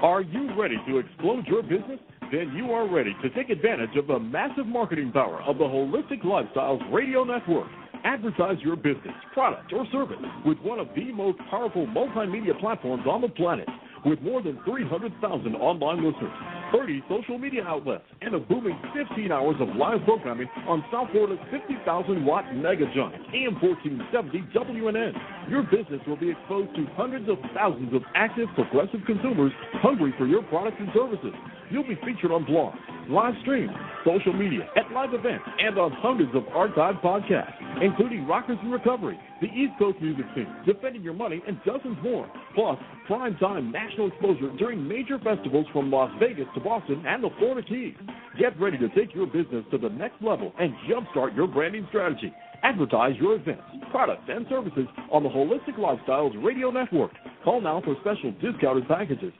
Are you ready to explode your business? Then you are ready to take advantage of the massive marketing power of the Holistic Lifestyles Radio Network. Advertise your business, product, or service with one of the most powerful multimedia platforms on the planet. With more than 300,000 online listeners, 30 social media outlets, and a booming 15 hours of live programming on South Florida's 50,000-watt mega giant, AM 1470 WNN. Your business will be exposed to hundreds of thousands of active, progressive consumers hungry for your products and services. You'll be featured on blogs, live streams, social media, at live events, and on hundreds of archived podcasts, including Rockers in Recovery, the East Coast music scene, Defending Your Money, and dozens more. Plus, prime-time national exposure during major festivals from Las Vegas to Boston and the Florida Keys. Get ready to take your business to the next level and jumpstart your branding strategy. Advertise your events, products, and services on the Holistic Lifestyles Radio Network. Call now for special discounted packages,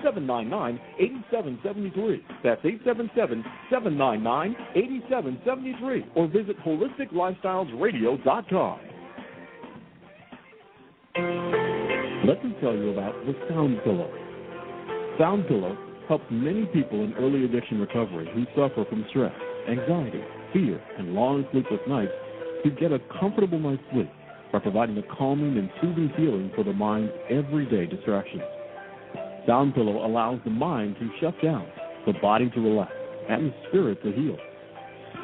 877-799-8773. That's 877-799-8773. Or visit HolisticLifestylesRadio.com. Let me tell you about the Sound Pillow. Sound Pillow helps many people in early addiction recovery who suffer from stress, anxiety, fear, and long sleepless nights to get a comfortable night's sleep by providing a calming and soothing feeling for the mind's everyday distractions. Sound Pillow allows the mind to shut down, the body to relax, and the spirit to heal.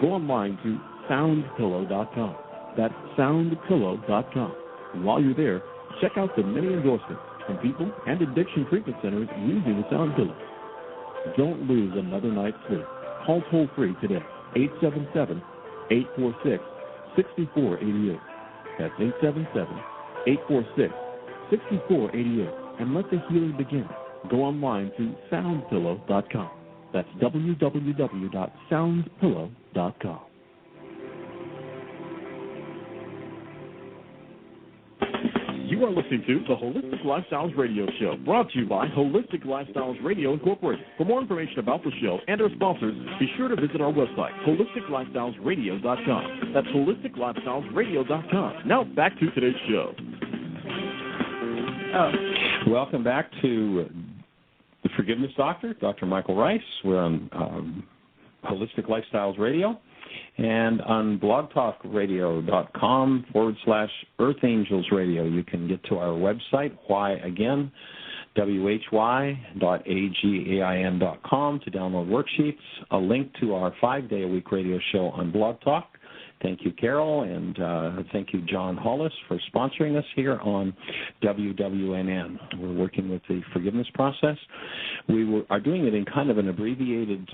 Go online to soundpillow.com. That's soundpillow.com. And while you're there, check out the many endorsements from people and addiction treatment centers using the Sound Pillow. Don't lose another night's sleep. Call toll-free today, 877-846-6488. That's 877-846-6488. And let the healing begin. Go online to soundpillow.com. That's www.soundpillow.com. You are listening to the Holistic Lifestyles Radio Show, brought to you by Holistic Lifestyles Radio Incorporated. For more information about the show and our sponsors, be sure to visit our website, HolisticLifestylesRadio.com. That's HolisticLifestylesRadio.com. Now back to today's show. Welcome back to the Forgiveness Doctor, Dr. Michael Ryce. We're on Holistic Lifestyles Radio. And on blogtalkradio.com/Earth Angels Radio, you can get to our website, whyagain.again.com, to download worksheets, a link to our 5-day-a-week radio show on Blog Talk. Thank you, Carol, and thank you, John Hollis, for sponsoring us here on WWNN. We're working with the forgiveness process. We are doing it in kind of an abbreviated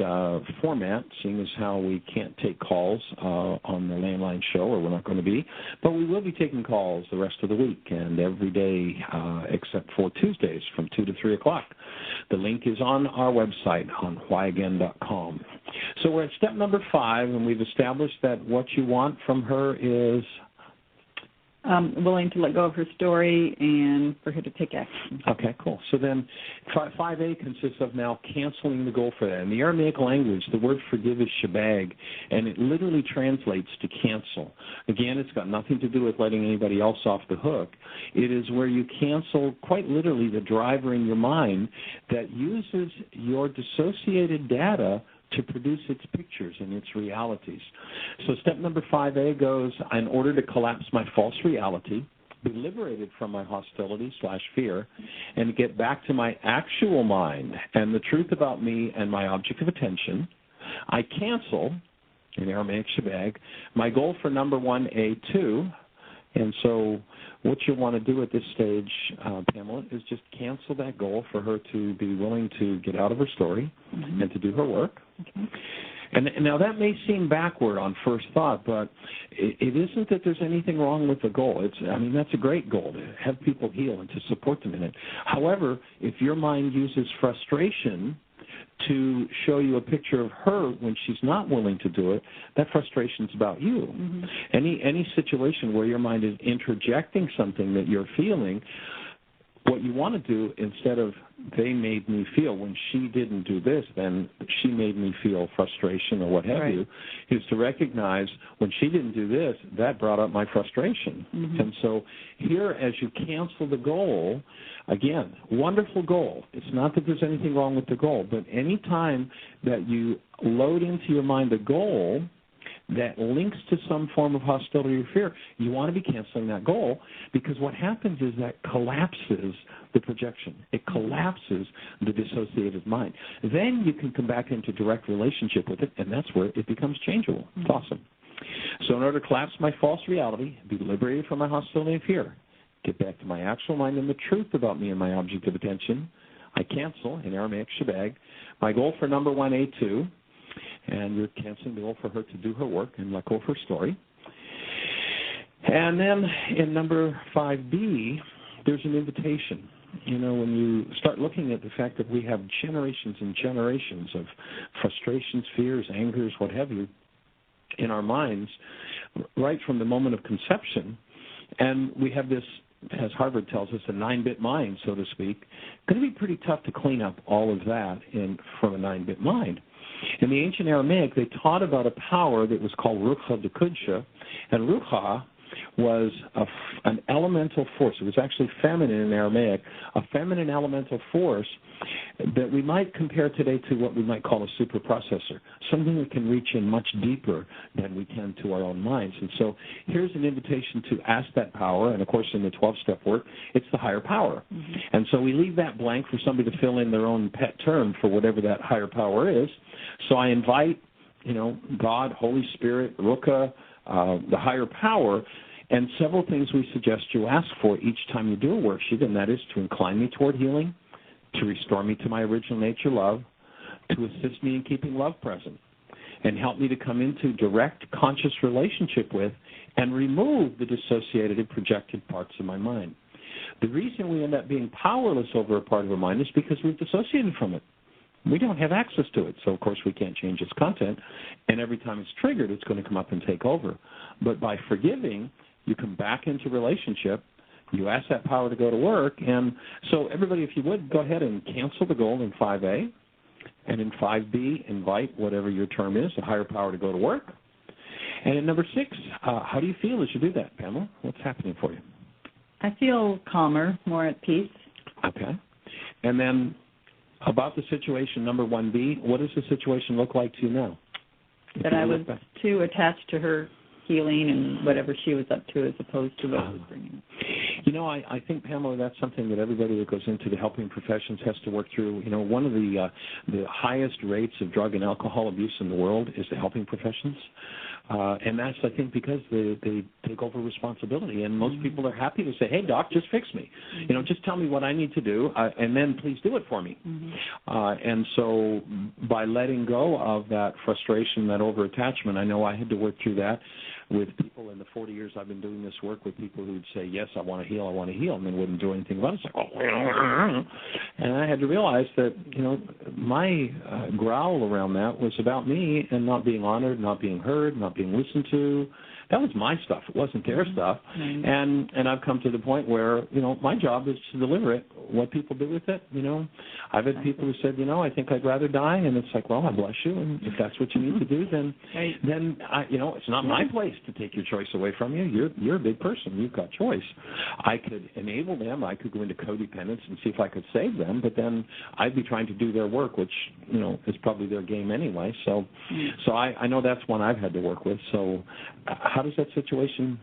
format, seeing as how we can't take calls on the landline show, or we're not going to be, but we will be taking calls the rest of the week and every day except for Tuesdays from 2 to 3 o'clock. The link is on our website on whyagain.com. So we're at step number 5, and we've established that what you want from her is willing to let go of her story and for her to take action. Okay, cool. So then 5A consists of now canceling the goal for that. In the Aramaic language, the word forgive is shabag, and it literally translates to cancel. Again, it's got nothing to do with letting anybody else off the hook. It is where you cancel, quite literally, the driver in your mind that uses your dissociated data to produce its pictures and its realities. So step number 5A goes, in order to collapse my false reality, be liberated from my hostility/fear, and get back to my actual mind and the truth about me and my object of attention, I cancel, in Aramaic shabag, my goal for number 1A2. And so what you want to do at this stage, Pamela, is just cancel that goal for her to be willing to get out of her story and to do her work. Okay. And now that may seem backward on first thought, but it isn't that there's anything wrong with the goal. That's a great goal, to have people heal and to support them in it. However, if your mind uses frustration to show you a picture of her when she's not willing to do it, that frustration's about you. Any situation where your mind is interjecting something that you're feeling, what you want to do, instead of they made me feel, when she didn't do this, then she made me feel frustration or what have you, is to recognize when she didn't do this, that brought up my frustration. And so here, as you cancel the goal, again, wonderful goal. It's not that there's anything wrong with the goal, but any time that you load into your mind a goal that links to some form of hostility or fear, you want to be canceling that goal, because what happens is that collapses the projection. It collapses the dissociated mind. Then you can come back into direct relationship with it, and that's where it becomes changeable. It's awesome. So in order to collapse my false reality, be liberated from my hostility and fear, get back to my actual mind and the truth about me and my object of attention, I cancel, in Aramaic, shebag, my goal for number 1A2, and you're canceling the goal for her to do her work and let go of her story. And then in number 5B, there's an invitation. You know, when you start looking at the fact that we have generations and generations of frustrations, fears, angers, what have you, in our minds, right from the moment of conception, and we have this, as Harvard tells us, a 9-bit mind, so to speak, going to be pretty tough to clean up all of that from a 9-bit mind. In the ancient Aramaic, they taught about a power that was called Rucha de Kudsha, and Rucha was an elemental force. It was actually feminine in Aramaic, a feminine elemental force that we might compare today to what we might call a superprocessor, something that can reach in much deeper than we can to our own minds. And so here's an invitation to ask that power, and of course in the 12-step work, it's the higher power. And so we leave that blank for somebody to fill in their own pet term for whatever that higher power is. So I invite, God, Holy Spirit, Rucha, the higher power, and several things we suggest you ask for each time you do a worksheet, and that is to incline me toward healing, to restore me to my original nature, love, to assist me in keeping love present, and help me to come into direct conscious relationship with and remove the dissociated and projected parts of my mind. The reason we end up being powerless over a part of our mind is because we've dissociated from it. We don't have access to it, so of course we can't change its content, and every time it's triggered, it's going to come up and take over. But by forgiving, you come back into relationship, you ask that power to go to work, and so everybody, if you would, go ahead and cancel the goal in 5A, and in 5B, invite whatever your term is, a higher power to go to work. And in number 6, how do you feel as you do that, Pamela? What's happening for you? I feel calmer, more at peace. Okay. And then about the situation, number 1B, what does the situation look like to you now? That I was too attached to her healing and whatever she was up to as opposed to what I was bringing. I think, Pamela, that's something that everybody that goes into the helping professions has to work through. One of the highest rates of drug and alcohol abuse in the world is the helping professions. And that's, I think, because they take over responsibility. And most people are happy to say, hey, doc, just fix me. Just tell me what I need to do, and then please do it for me. And so by letting go of that frustration, that over-attachment, I know I had to work through that with people in the 40 years I've been doing this work, with people who would say, yes, I want to heal, and then wouldn't do anything about it. It's like, and I had to realize that, my growl around that was about me and not being honored, not being heard, not being listened to. That was my stuff. It wasn't their stuff. And I've come to the point where, my job is to deliver it. What people do with it, I've had people who said, I think I'd rather die. And it's like, well, I bless you. And if that's what you need to do, then it's not my place to take your choice away from you. You're a big person. You've got choice. I could enable them. I could go into codependence and see if I could save them. But then I'd be trying to do their work, which, is probably their game anyway. So I know that's one I've had to work with. So how does that situation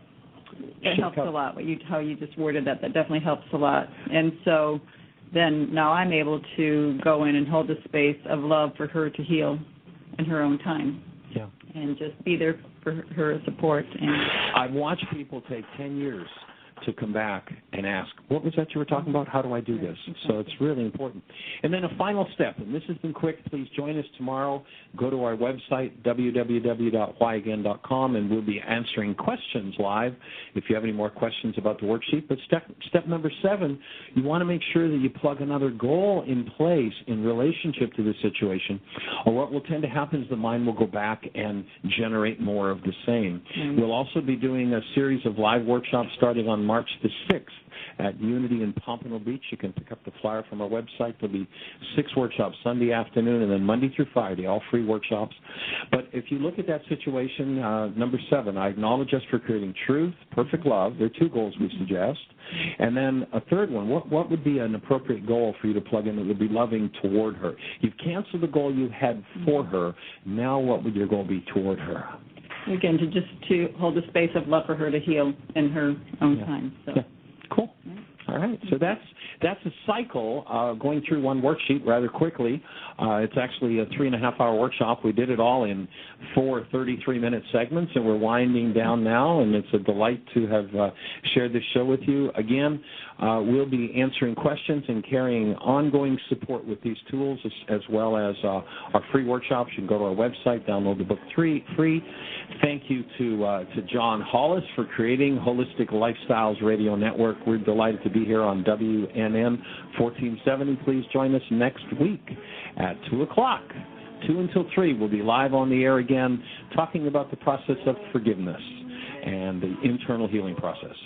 It helps a lot. How you just worded that definitely helps a lot. And so then now I'm able to go in and hold the space of love for her to heal in her own time. Yeah. And just be there for her support. And I've watched people take 10 years to come back and ask, what was that you were talking about? How do I do this? So it's really important. And then a final step, and this has been quick. Please join us tomorrow. Go to our website, www.whyagain.com, and we'll be answering questions live if you have any more questions about the worksheet. But step number 7, you want to make sure that you plug another goal in place in relationship to the situation, or what will tend to happen is the mind will go back and generate more of the same. We'll also be doing a series of live workshops starting on March the 6th at Unity in Pompano Beach. You can pick up the flyer from our website. There'll be 6 workshops Sunday afternoon and then Monday through Friday, all free workshops. But if you look at that situation, number 7, I acknowledge us for creating truth, perfect love. There are 2 goals we suggest. And then a third one, what would be an appropriate goal for you to plug in that would be loving toward her? You've canceled the goal you had for her. Now what would your goal be toward her? Again, to hold the space of love for her to heal in her own time. So. Yeah. Cool. All right. So that's a cycle going through one worksheet rather quickly. It's actually a 3.5-hour workshop. We did it all in 4 33-minute segments, and we're winding down now, and it's a delight to have shared this show with you. Again, we'll be answering questions and carrying ongoing support with these tools as well as our free workshops. You can go to our website, download the book free. Thank you to John Hollis for creating Holistic Lifestyles Radio Network. We're delighted to be here on WNN 1470. Please join us next week at 2 o'clock. 2 until 3, we'll be live on the air again talking about the process of forgiveness and the internal healing process.